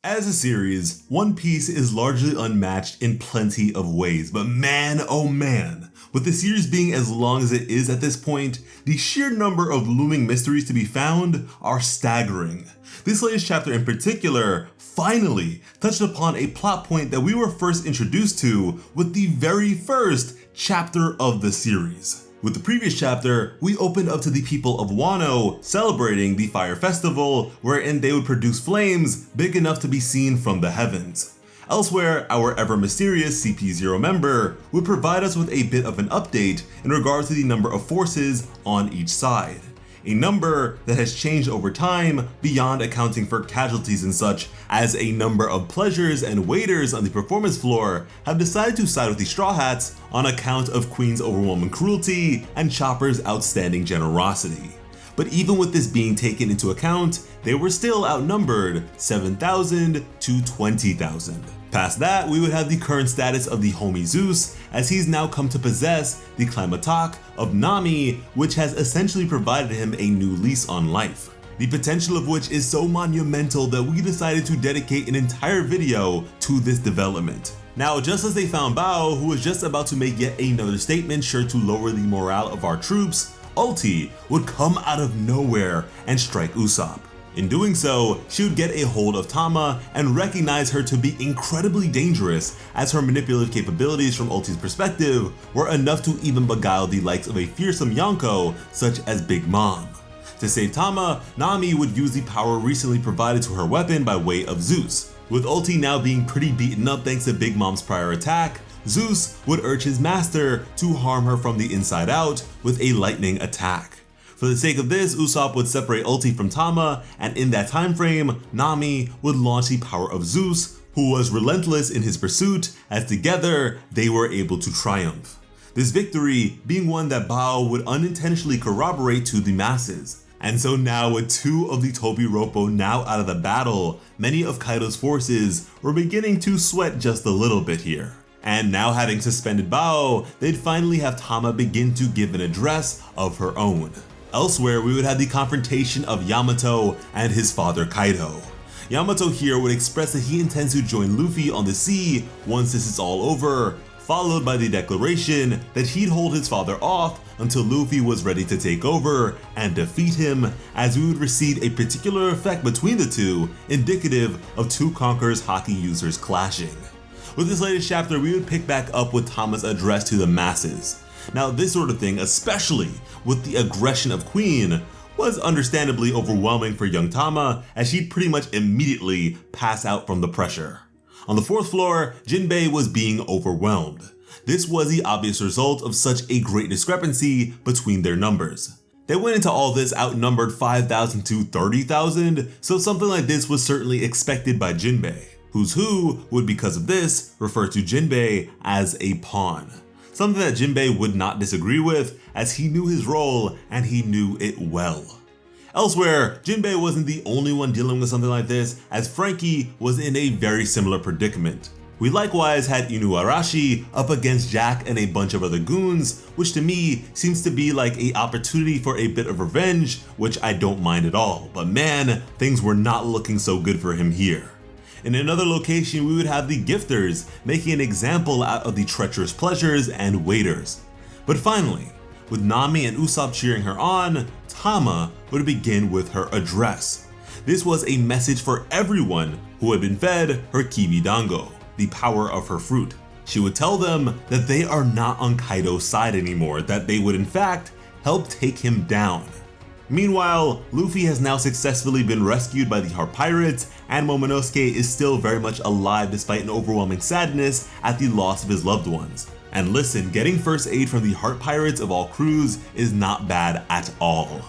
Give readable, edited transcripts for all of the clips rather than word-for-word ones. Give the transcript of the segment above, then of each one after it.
As a series, One Piece is largely unmatched in plenty of ways, but man oh man, with the series being as long as it is at this point, the sheer number of looming mysteries to be found are staggering. This latest chapter in particular finally touched upon a plot point that we were first introduced to with the very first chapter of the series. With the previous chapter, we opened up to the people of Wano celebrating the Fire Festival, wherein they would produce flames big enough to be seen from the heavens. Elsewhere, our ever mysterious CP0 member would provide us with a bit of an update in regards to the number of forces on each side. A number that has changed over time beyond accounting for casualties and such, as a number of pleasures and waiters on the performance floor have decided to side with the Straw Hats on account of Queen's overwhelming cruelty and Chopper's outstanding generosity. But even with this being taken into account, they were still outnumbered 7,000 to 20,000. Past that, we would have the current status of the homie Zeus, as he's now come to possess the Climatok of Nami, which has essentially provided him a new lease on life. The potential of which is so monumental that we decided to dedicate an entire video to this development. Now, just as they found Bao, who was just about to make yet another statement sure to lower the morale of our troops, Ulti would come out of nowhere and strike Usopp. In doing so, she would get a hold of Tama and recognize her to be incredibly dangerous, as her manipulative capabilities from Ulti's perspective were enough to even beguile the likes of a fearsome Yonko such as Big Mom. To save Tama, Nami would use the power recently provided to her weapon by way of Zeus. With Ulti now being pretty beaten up thanks to Big Mom's prior attack, Zeus would urge his master to harm her from the inside out with a lightning attack. For the sake of this, Usopp would separate Ulti from Tama, and in that time frame, Nami would launch the power of Zeus, who was relentless in his pursuit, as together they were able to triumph. This victory being one that Bao would unintentionally corroborate to the masses. And so now, with two of the Tobiropo now out of the battle, many of Kaido's forces were beginning to sweat just a little bit here. And now, having suspended Bao, they'd finally have Tama begin to give an address of her own. Elsewhere, we would have the confrontation of Yamato and his father Kaido. Yamato here would express that he intends to join Luffy on the sea once this is all over, followed by the declaration that he'd hold his father off until Luffy was ready to take over and defeat him, as we would receive a particular effect between the two, indicative of two Conqueror's Haki users clashing. With this latest chapter, we would pick back up with Tama's address to the masses. Now, this sort of thing, especially with the aggression of Queen, was understandably overwhelming for young Tama, as she'd pretty much immediately pass out from the pressure. On the fourth floor, Jinbei was being overwhelmed. This was the obvious result of such a great discrepancy between their numbers. They went into all this outnumbered 5,000 to 30,000, so something like this was certainly expected by Jinbei. Who's Who would, because of this, refer to Jinbei as a pawn. Something that Jinbei would not disagree with, as he knew his role and he knew it well. Elsewhere, Jinbei wasn't the only one dealing with something like this, as Frankie was in a very similar predicament. We likewise had Inuarashi up against Jack and a bunch of other goons, which to me seems to be like an opportunity for a bit of revenge, which I don't mind at all, but man, things were not looking so good for him here. In another location, we would have the Gifters making an example out of the treacherous pleasures and waiters. But finally, with Nami and Usopp cheering her on, Tama would begin with her address. This was a message for everyone who had been fed her Kibidango, the power of her fruit. She would tell them that they are not on Kaido's side anymore, that they would in fact help take him down. Meanwhile, Luffy has now successfully been rescued by the Heart Pirates, and Momonosuke is still very much alive despite an overwhelming sadness at the loss of his loved ones. And listen, getting first aid from the Heart Pirates of all crews is not bad at all.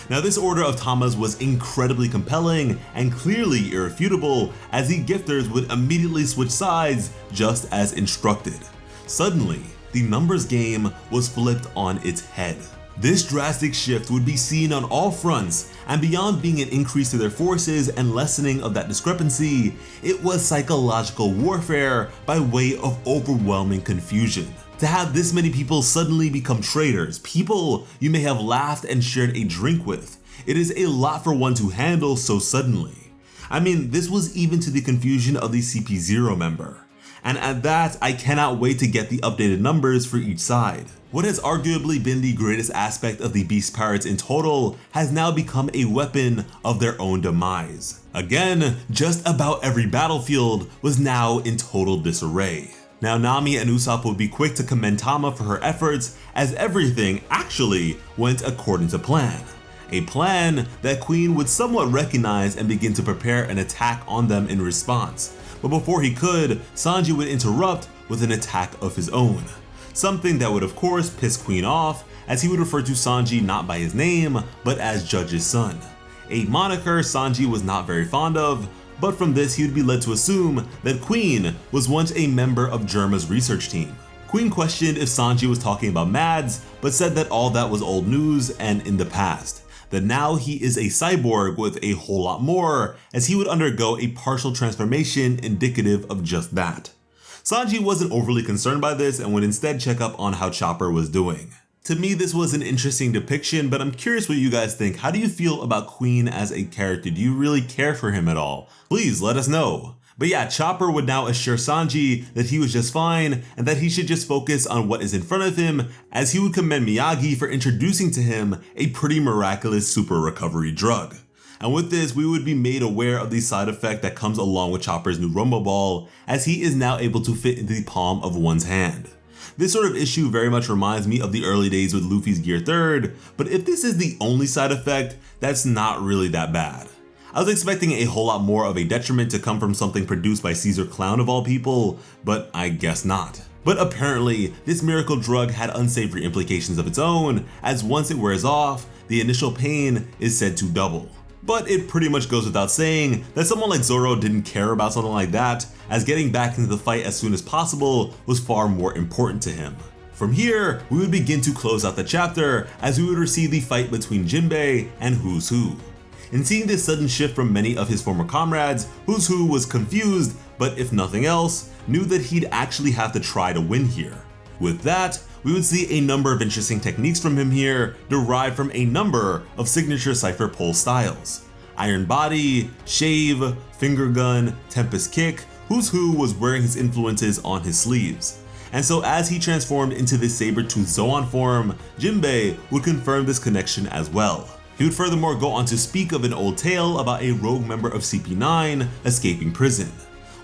Now, this order of Tama's was incredibly compelling and clearly irrefutable, as the Gifters would immediately switch sides just as instructed. Suddenly, the numbers game was flipped on its head. This drastic shift would be seen on all fronts, and beyond being an increase to their forces and lessening of that discrepancy, it was psychological warfare by way of overwhelming confusion. To have this many people suddenly become traitors, people you may have laughed and shared a drink with, it is a lot for one to handle so suddenly. I mean, this was even to the confusion of the CP0 member. And at that, I cannot wait to get the updated numbers for each side. What has arguably been the greatest aspect of the Beast Pirates in total has now become a weapon of their own demise. Again, just about every battlefield was now in total disarray. Now Nami and Usopp would be quick to commend Tama for her efforts, as everything actually went according to plan. A plan that Queen would somewhat recognize and begin to prepare an attack on them in response. But before he could, Sanji would interrupt with an attack of his own. Something that would of course piss Queen off, as he would refer to Sanji not by his name, but as Judge's son. A moniker Sanji was not very fond of, but from this he would be led to assume that Queen was once a member of Germa's research team. Queen questioned if Sanji was talking about Mads, but said that all that was old news and in the past. That now he is a cyborg with a whole lot more, as he would undergo a partial transformation indicative of just that. Sanji wasn't overly concerned by this and would instead check up on how Chopper was doing. To me, this was an interesting depiction, but I'm curious what you guys think. How do you feel about Queen as a character? Do you really care for him at all? Please let us know. But yeah, Chopper would now assure Sanji that he was just fine and that he should just focus on what is in front of him, as he would commend Miyagi for introducing to him a pretty miraculous super recovery drug. And with this, we would be made aware of the side effect that comes along with Chopper's new Rumble Ball, as he is now able to fit into the palm of one's hand. This sort of issue very much reminds me of the early days with Luffy's Gear 3rd, but if this is the only side effect, that's not really that bad. I was expecting a whole lot more of a detriment to come from something produced by Caesar Clown of all people, but I guess not. But apparently, this miracle drug had unsavory implications of its own, as once it wears off, the initial pain is said to double. But it pretty much goes without saying that someone like Zoro didn't care about something like that, as getting back into the fight as soon as possible was far more important to him. From here, we would begin to close out the chapter, as we would receive the fight between Jinbei and Who's Who. In seeing this sudden shift from many of his former comrades, Who's Who was confused, but if nothing else, knew that he'd actually have to try to win here. With that, we would see a number of interesting techniques from him here, derived from a number of signature Cypher Pole styles. Iron Body, Shave, Finger Gun, Tempest Kick, Who's Who was wearing his influences on his sleeves. And so as he transformed into this saber-toothed Zoan form, Jinbei would confirm this connection as well. He would furthermore go on to speak of an old tale about a rogue member of CP9 escaping prison.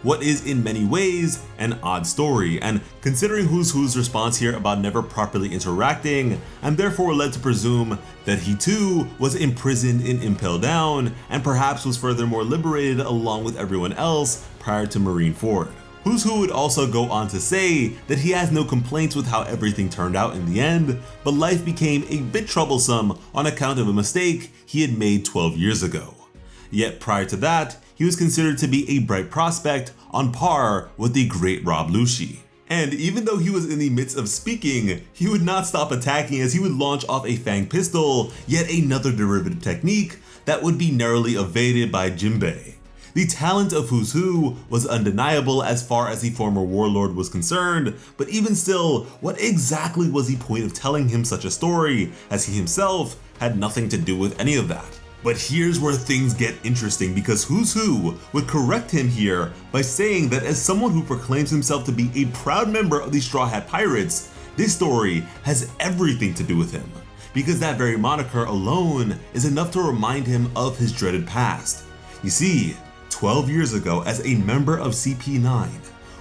What is in many ways an odd story, and considering Who's Who's response here about never properly interacting, I'm therefore led to presume that he too was imprisoned in Impel Down, and perhaps was furthermore liberated along with everyone else prior to Marineford. Who's Who would also go on to say that he has no complaints with how everything turned out in the end, but life became a bit troublesome on account of a mistake he had made 12 years ago. Yet prior to that, he was considered to be a bright prospect on par with the great Rob Lucci. And even though he was in the midst of speaking, he would not stop attacking, as he would launch off a Fang pistol, yet another derivative technique that would be narrowly evaded by Jinbei. The talent of Who's Who was undeniable as far as the former warlord was concerned, but even still, what exactly was the point of telling him such a story, as he himself had nothing to do with any of that? But here's where things get interesting, because Who's Who would correct him here by saying that as someone who proclaims himself to be a proud member of the Straw Hat Pirates, this story has everything to do with him, because that very moniker alone is enough to remind him of his dreaded past. You see, 12 years ago, as a member of CP9,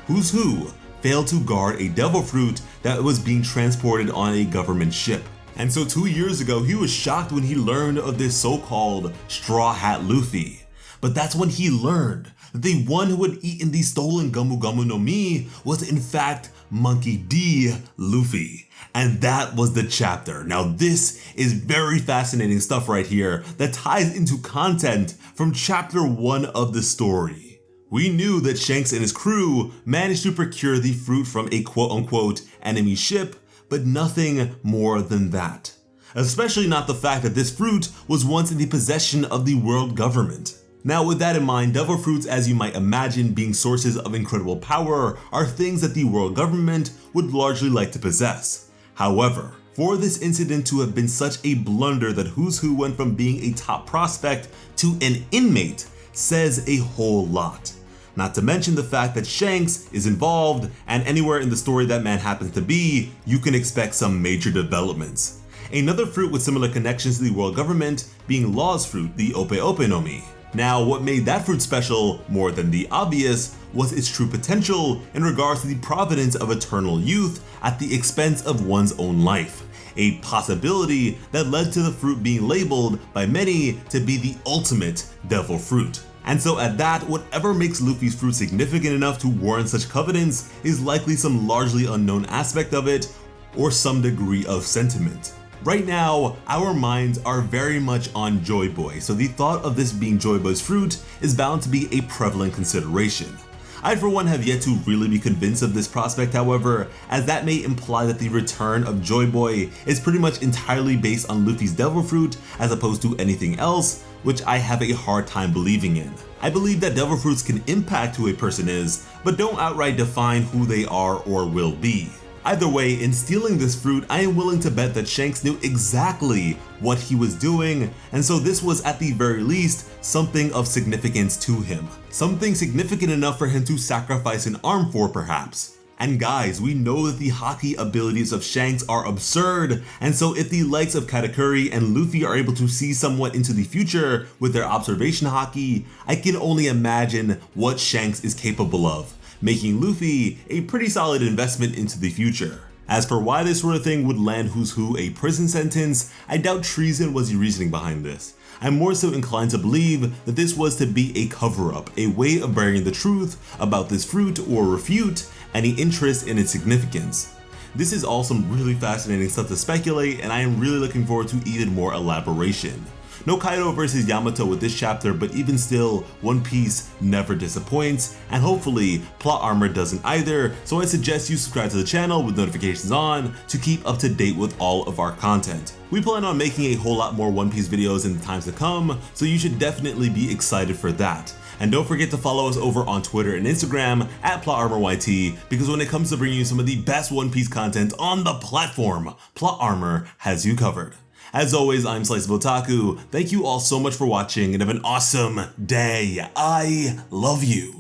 Who's Who failed to guard a devil fruit that was being transported on a government ship. And so 2 years ago, he was shocked when he learned of this so-called Straw Hat Luffy. But that's when he learned that the one who had eaten the stolen Gomu Gomu no Mi was in fact Monkey D. Luffy. And that was the chapter. Now this is very fascinating stuff right here that ties into content from chapter 1 of the story. We knew that Shanks and his crew managed to procure the fruit from a quote-unquote enemy ship, but nothing more than that. Especially not the fact that this fruit was once in the possession of the world government. Now with that in mind, devil fruits, as you might imagine, being sources of incredible power, are things that the world government would largely like to possess. However, for this incident to have been such a blunder that Who's Who went from being a top prospect to an inmate says a whole lot. Not to mention the fact that Shanks is involved, and anywhere in the story that man happens to be, you can expect some major developments. Another fruit with similar connections to the world government being Law's fruit, the Ope Ope no Mi. Now, what made that fruit special, more than the obvious, was its true potential in regards to the providence of eternal youth at the expense of one's own life. A possibility that led to the fruit being labeled by many to be the ultimate devil fruit. And so at that, whatever makes Luffy's fruit significant enough to warrant such covenants is likely some largely unknown aspect of it, or some degree of sentiment. Right now, our minds are very much on Joy Boy, so the thought of this being Joy Boy's fruit is bound to be a prevalent consideration. I for one have yet to really be convinced of this prospect, however, as that may imply that the return of Joy Boy is pretty much entirely based on Luffy's devil fruit as opposed to anything else, which I have a hard time believing in. I believe that devil fruits can impact who a person is, but don't outright define who they are or will be. Either way, in stealing this fruit, I am willing to bet that Shanks knew exactly what he was doing, and so this was at the very least something of significance to him. Something significant enough for him to sacrifice an arm for, perhaps. And guys, we know that the hockey abilities of Shanks are absurd, and so if the likes of Katakuri and Luffy are able to see somewhat into the future with their observation hockey, I can only imagine what Shanks is capable of, making Luffy a pretty solid investment into the future. As for why this sort of thing would land Who's Who a prison sentence, I doubt treason was the reasoning behind this. I'm more so inclined to believe that this was to be a cover-up, a way of burying the truth about this fruit or refute any interest in its significance. This is all some really fascinating stuff to speculate, and I am really looking forward to even more elaboration. No Kaido versus Yamato with this chapter, but even still, One Piece never disappoints, and hopefully plot armor doesn't either, so I suggest you subscribe to the channel with notifications on to keep up to date with all of our content. We plan on making a whole lot more One Piece videos in the times to come, so you should definitely be excited for that. And don't forget to follow us over on Twitter and Instagram at PlotArmorYT, because when it comes to bringing you some of the best One Piece content on the platform, Plot Armor has you covered. As always, I'm Slice of Otaku. Thank you all so much for watching and have an awesome day. I love you.